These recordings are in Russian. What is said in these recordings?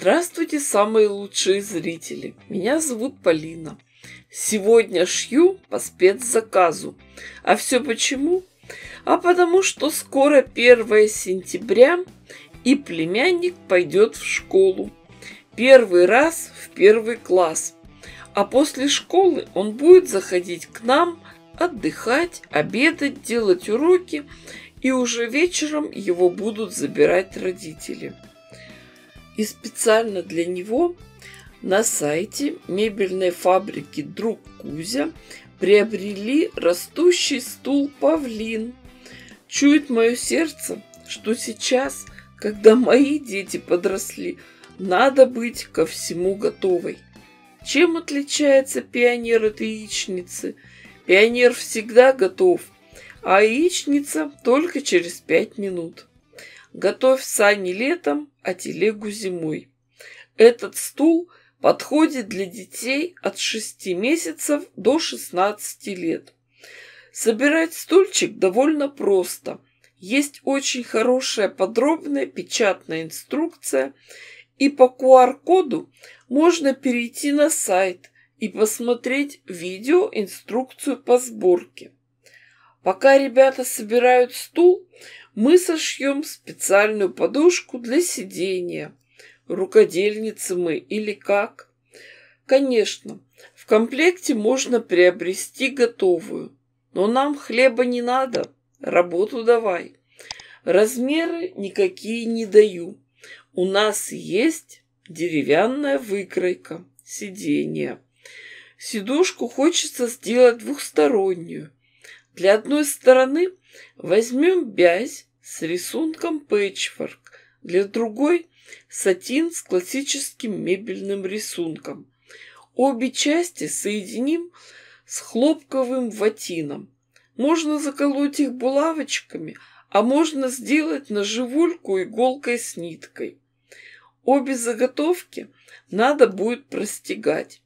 Здравствуйте, самые лучшие зрители! Меня зовут Полина. Сегодня шью по спецзаказу. А все почему? А потому что скоро 1 сентября, и племянник пойдет в школу. Первый раз в 1 класс. А после школы он будет заходить к нам, отдыхать, обедать, делать уроки, и уже вечером его будут забирать родители. И специально для него на сайте мебельной фабрики «Друг Кузя» приобрели растущий стул «Павлин». Чует мое сердце, что сейчас, когда мои дети подросли, надо быть ко всему готовой. Чем отличается пионер от яичницы? Пионер всегда готов, а яичница только через 5 минут. Готовь сани летом, а телегу зимой. Этот стул подходит для детей от 6 месяцев до 16 лет. Собирать стульчик довольно просто. Есть очень хорошая подробная печатная инструкция, и по QR-коду можно перейти на сайт и посмотреть видеоинструкцию по сборке. Пока ребята собирают стул, мы сошьем специальную подушку для сидения. Рукодельницы мы или как? Конечно, в комплекте можно приобрести готовую, но нам хлеба не надо, работу давай. Размеры никакие не даю. У нас есть деревянная выкройка, сиденья. Сидушку хочется сделать двухстороннюю. Для одной стороны возьмем бязь с рисунком пэтчворк, для другой сатин с классическим мебельным рисунком. Обе части соединим с хлопковым ватином. Можно заколоть их булавочками, а можно сделать на живульку иголкой с ниткой. Обе заготовки надо будет простегать.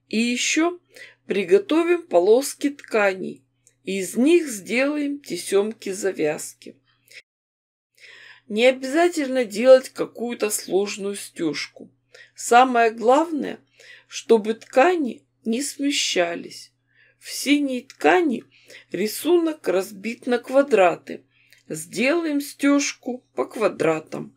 И еще приготовим полоски тканей. Из них сделаем тесемки-завязки. Не обязательно делать какую-то сложную стежку. Самое главное, чтобы ткани не смещались. В синей ткани рисунок разбит на квадраты. Сделаем стежку по квадратам.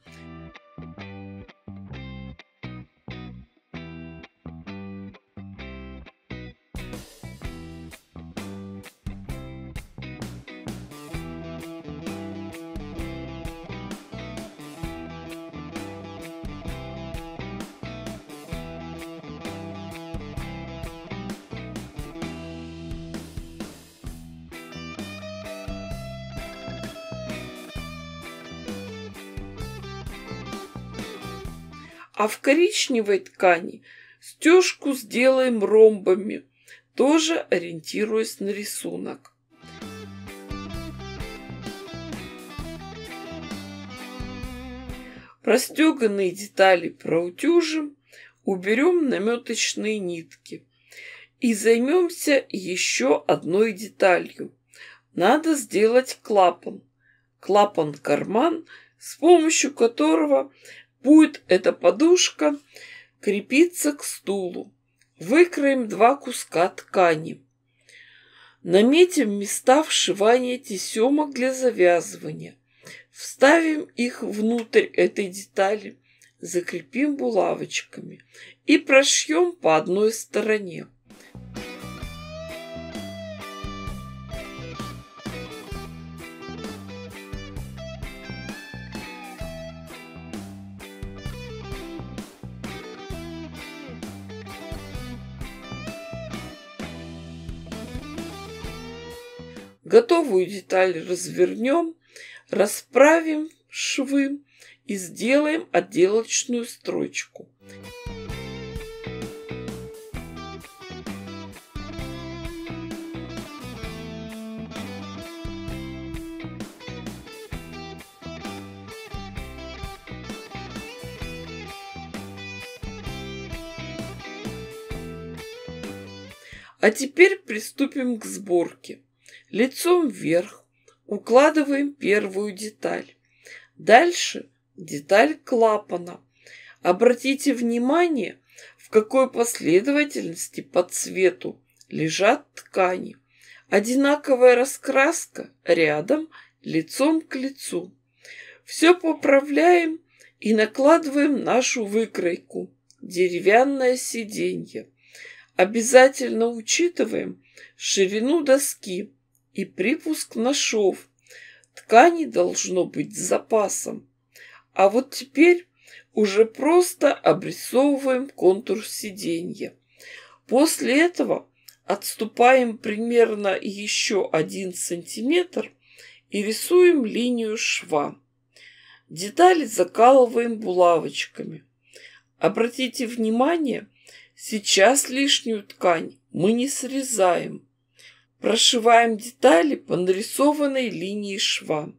А в коричневой ткани стежку сделаем ромбами, тоже ориентируясь на рисунок. Простеганные детали проутюжим, уберем наметочные нитки и займемся еще одной деталью. Надо сделать клапан. Клапан-карман, с помощью которого будет эта подушка крепиться к стулу. Выкроем 2 куска ткани. Наметим места вшивания тесемок для завязывания. Вставим их внутрь этой детали, закрепим булавочками и прошьем по одной стороне. Готовую деталь развернем, расправим швы и сделаем отделочную строчку. А теперь приступим к сборке. Лицом вверх укладываем первую деталь. Дальше деталь клапана. Обратите внимание, в какой последовательности по цвету лежат ткани. Одинаковая раскраска рядом, лицом к лицу. Все поправляем и накладываем нашу выкройку. Деревянное сиденье. Обязательно учитываем ширину доски и припуск на шов. Ткани должно быть с запасом. А вот теперь уже просто обрисовываем контур сиденья. После этого отступаем примерно еще 1 сантиметр и рисуем линию шва. Детали закалываем булавочками. Обратите внимание, сейчас лишнюю ткань мы не срезаем. Прошиваем детали по нарисованной линии шва.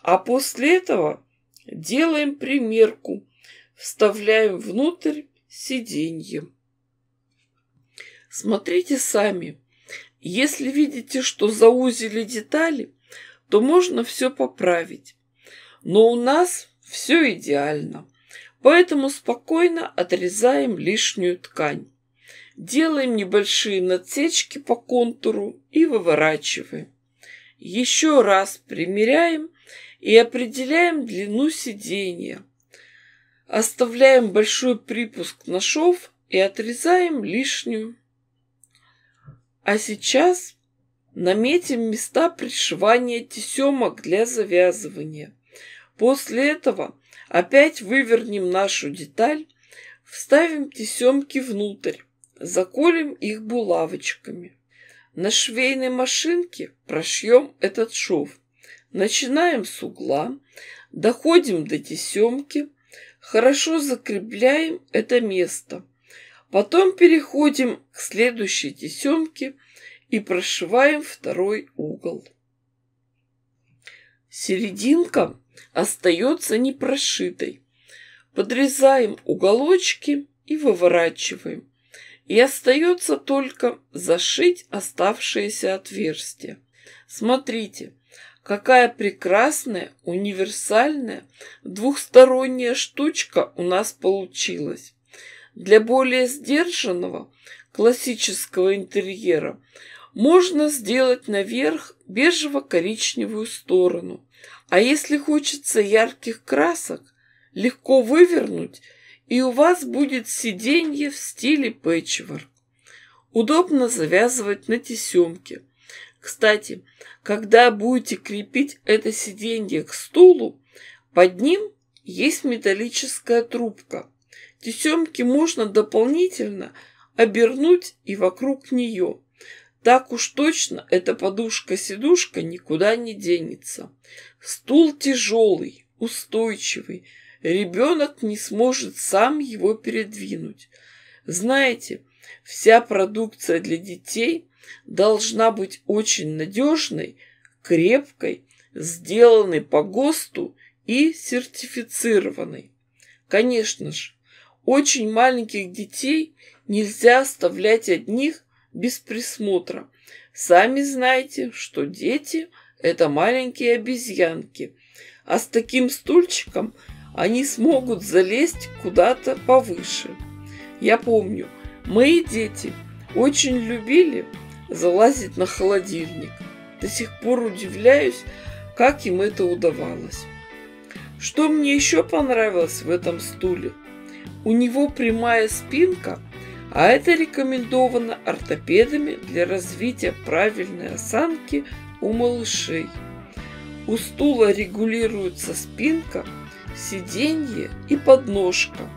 А после этого делаем примерку, вставляем внутрь сиденье. Смотрите сами. Если видите, что заузили детали, то можно все поправить. Но у нас все идеально, поэтому спокойно отрезаем лишнюю ткань. Делаем небольшие надсечки по контуру и выворачиваем. Еще раз примеряем и определяем длину сиденья. Оставляем большой припуск на шов и отрезаем лишнюю. А сейчас наметим места пришивания тесемок для завязывания. После этого опять вывернем нашу деталь, вставим тесемки внутрь, заколем их булавочками. На швейной машинке прошьем этот шов. Начинаем с угла, доходим до тесемки, хорошо закрепляем это место. Потом переходим к следующей тесемке и прошиваем второй угол. Серединка остается непрошитой. Подрезаем уголочки и выворачиваем. И остается только зашить оставшиеся отверстия. Смотрите, какая прекрасная, универсальная, двухсторонняя штучка у нас получилась. Для более сдержанного классического интерьера можно сделать наверх бежево-коричневую сторону. А если хочется ярких красок, легко вывернуть, и у вас будет сиденье в стиле пэтчворк. Удобно завязывать на тесемке. Кстати, когда будете крепить это сиденье к стулу, под ним есть металлическая трубка. Тесемки можно дополнительно обернуть и вокруг нее. Так уж точно эта подушка-сидушка никуда не денется. Стул тяжелый, устойчивый. Ребенок не сможет сам его передвинуть. Знаете, вся продукция для детей должна быть очень надежной, крепкой, сделанной по ГОСТу и сертифицированной. Конечно же, очень маленьких детей нельзя оставлять одних без присмотра. Сами знаете, что дети – это маленькие обезьянки, а с таким стульчиком они смогут залезть куда-то повыше. Я помню, мои дети очень любили залазить на холодильник. До сих пор удивляюсь, как им это удавалось. Что мне еще понравилось в этом стуле? У него прямая спинка, а это рекомендовано ортопедами для развития правильной осанки у малышей. У стула регулируется спинка, сиденье и подножка.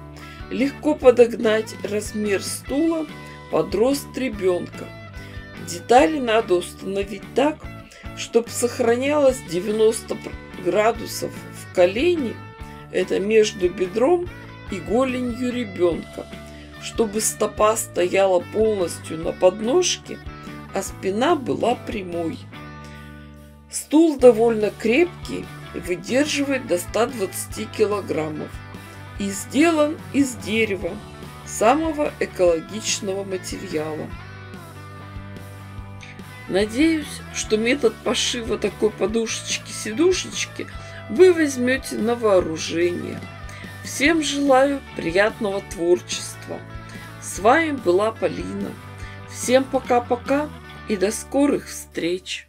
Легко подогнать размер стула под рост ребенка. Детали надо установить так, чтобы сохранялось 90 градусов в колене, Это между бедром и голенью ребенка, чтобы стопа стояла полностью на подножке, а спина была прямой. Стул довольно крепкий и выдерживает до 120 килограммов и сделан из дерева, самого экологичного материала. Надеюсь, что метод пошива такой подушечки-сидушечки вы возьмете на вооружение. Всем желаю приятного творчества. С вами была Полина. Всем пока-пока и до скорых встреч!